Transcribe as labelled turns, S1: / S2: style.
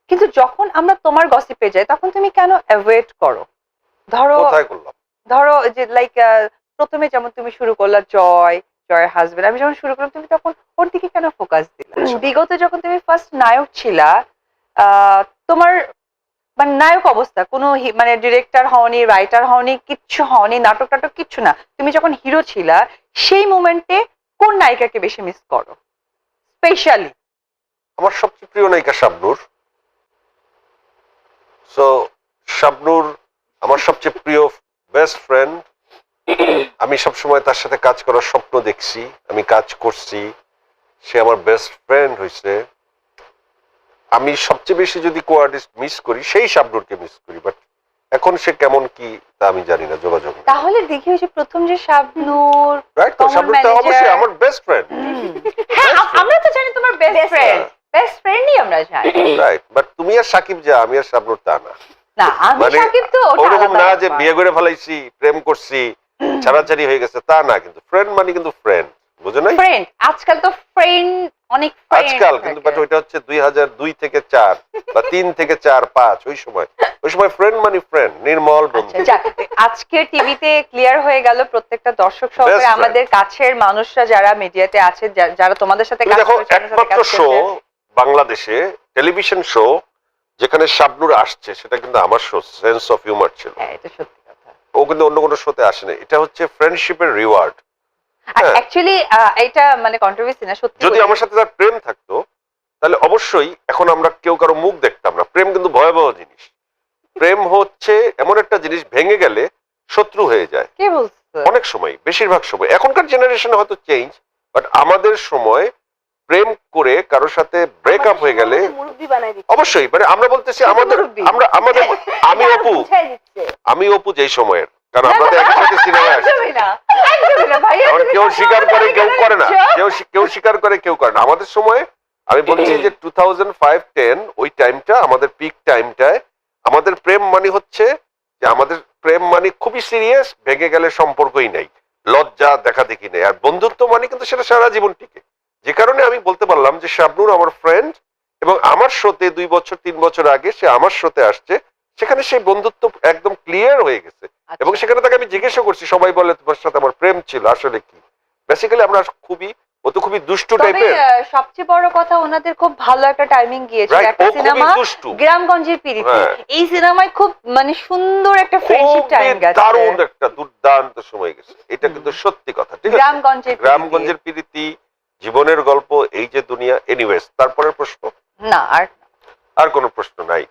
S1: কিন্তু যখন আমরা তোমার গসিপে যাই তখন তুমি কেন অ্যাভয়েড করো? ধরো
S2: কোথায় করলাম?
S1: ধরো যে লাইক প্রথমে যেমন তুমি শুরু করলা জয়ের হাজবেন্ড, আমি যখন শুরু করলাম তুমি তখন ওর দিকে কেন ফোকাস দিলা? বিগত যখন তুমি ফার্স্ট নায়ক ছিলা, তোমার মানে নায়ক অবস্থা কোনো মানে ডিরেক্টর হওনি, রাইটার হওনি, কিচ্ছু হওনি, নাটক টাটক কিচ্ছু না, তুমি যখন হিরো ছিলা সেই মোমেন্টে কোন নায়িকাকে বেশি মিস করো স্পেশালি?
S2: আমার সবচেয়ে প্রিয় নায়িকা শাবনূর। সো শাবনূর আমার সবচেয়ে প্রিয় বেস্ট ফ্রেন্ড। আমি সবসময় তার সাথে কাজ করার স্বপ্ন দেখছি, আমি কাজ করছি, সে আমার বেস্ট ফ্রেন্ড হয়েছে। আমি সবচেয়ে বেশি যদি কো আর্টিস্ট মিস করি সেই শাবনূরকে মিস করি, বাট এখন সে কেমন কি তা আমি জানি না, যোগাযোগ নেই।
S1: তাহলে দেখি ওই যে প্রথম যে শাবনূর,
S2: রাইট, তো শাবনূর তো অবশ্যই আমার বেস্ট ফ্রেন্ড।
S1: হ্যাঁ আমরা তো জানি তোমার বেস্ট ফ্রেন্ড, বেস্ট ফ্রেন্ডই আমরা জানি।
S2: রাইট, বাট তুমি আর সাকিব যা, আমি আর শাবনূর তা না।
S1: না আমি
S2: মানে
S1: সাকিব তো ওটা
S2: ওরকম
S1: আলাদা
S2: না যে
S1: ব্যাপার।
S2: বিয়ে করে ফেলাইছি, প্রেম করছি, ছাড়াছাড়ি হয়ে গেছে, তা না। কিন্তু ফ্রেন্ড মানে কিন্তু ফ্রেন্ড, বুঝো নাই?
S1: ফ্রেন্ড আজকাল তো ফ্রেন্ড অনেক ফ্রেন্ড
S2: আজকাল কিন্তু, বাট ওইটা হচ্ছে 2002 থেকে 4 বা 3 থেকে 4 5, ওই সময় ফ্রেন্ড মানে ফ্রেন্ড, নির্মল বন্ধু।
S1: আচ্ছা যাক, আজকে টিভিতে ক্লিয়ার হয়ে গেল প্রত্যেকটা দর্শক সহ
S2: Best friend.
S1: আমাদের কাছের মানুষরা যারা মিডিয়াতে আছে, যারা তোমাদের সাথে
S2: তুমি
S1: কাজ
S2: দেখো,
S1: করেছে, আমাদের সাথে
S2: একমাত্র
S1: কাজ
S2: শো
S1: করেছে।
S2: বাংলাদেশে টেলিভিশন শো যেখানে শাবনূর আসছে সেটা কিন্তু আমার শো সেন্স অফ হিউমার ছিল।
S1: হ্যাঁ এটা সত্যি কথা।
S2: ও কিন্তু অন্য কোনো শোতে আসে না। এটা হচ্ছে ফ্রেন্ডশিপের রিওয়ার্ড।
S1: আর অ্যাকচুয়ালি এটা মানে কন্ট্রোভার্সি না, সত্যি
S2: যদি
S1: বলি।
S2: আমার সাথে তার প্রেম থাকতো তাহলে অবশ্যই এখন আমরা কেউ কারো মুখ দেখতাম না। প্রেম কিন্তু ভয়াবহ জিনিস। প্রেম হচ্ছে এমন একটা জিনিস, ভেঙে গেলে শত্রু হয়ে যায়
S1: কে বলছে?
S2: অনেক সময়, বেশিরভাগ সময়। এখনকার জেনারেশনে হয়তো চেঞ্জ, বাট আমাদের সময় প্রেম করে কারোর সাথে ব্রেকআপ হয়ে গেলে অবশ্যই, মানে আমরা বলতেছি আমাদের আমি অপু যেই সময়ের, কারণ আমরা তো একই সাথে সিনেমায় আসছি।
S1: একদমই না, একদমই না ভাইয়া।
S2: আবার কেউ স্বীকার করে, কেউ করে না, কেউ স্বীকার করে, কেউ করে না। আমাদের সময় আমি বলছি যে 2005-10 ওই টাইমটা আমাদের পিক টাইমটায় আমাদের প্রেম মানে হচ্ছে যে আমাদের প্রেম মানে খুবই সিরিয়াস, ভেঙে গেলে সম্পর্কই নাই, লজ্জা দেখা দেখি নেই। আর বন্ধুত্ব মানে কিন্তু সেটা সারা জীবন টিকে। যে কারণে আমি বলতে পারলাম যে শাবনূর আমার ফ্রেন্ড, এবং আমার শোতে 2 বছর 3 বছর আগে সে আমার শোতে আসছে, সেখানে সেই বন্ধুত্ব একদম ক্লিয়ার হয়ে গেছে। এবং সেখানে তাকে আমি জিজ্ঞাসা করছি, সবাই বলে তোমার সাথে আমার প্রেম ছিল, আসলে কি? বেসিক্যালি আমরা ও তো খুবই দুষ্টু
S1: তবে
S2: টাইপের।
S1: সবচেয়ে বড় কথা ওনাদের খুব ভালো একটা টাইমিং গিয়েছিল,
S2: Right,
S1: একটা
S2: ও খুবই
S1: সিনেমা
S2: দুষ্টু।
S1: গ্রামগঞ্জের পিরিতি।
S2: হ্যাঁ।
S1: এই সিনেমায় খুব মানে সুন্দর একটা ফ্রেন্ডশিপ টাইম
S2: খুবই
S1: গেছে,
S2: দারুণ একটা দুর্দান্ত সময় গেছে। এটা কিন্তু সত্যি কথা, ঠিক আছে?
S1: গ্রামগঞ্জের
S2: গ্রামগঞ্জের প্রীতি, জীবনের গল্প, এই যে দুনিয়া। এনিওয়েজ, তারপরের প্রশ্ন?
S1: না আর
S2: আর কোনো প্রশ্ন নাই।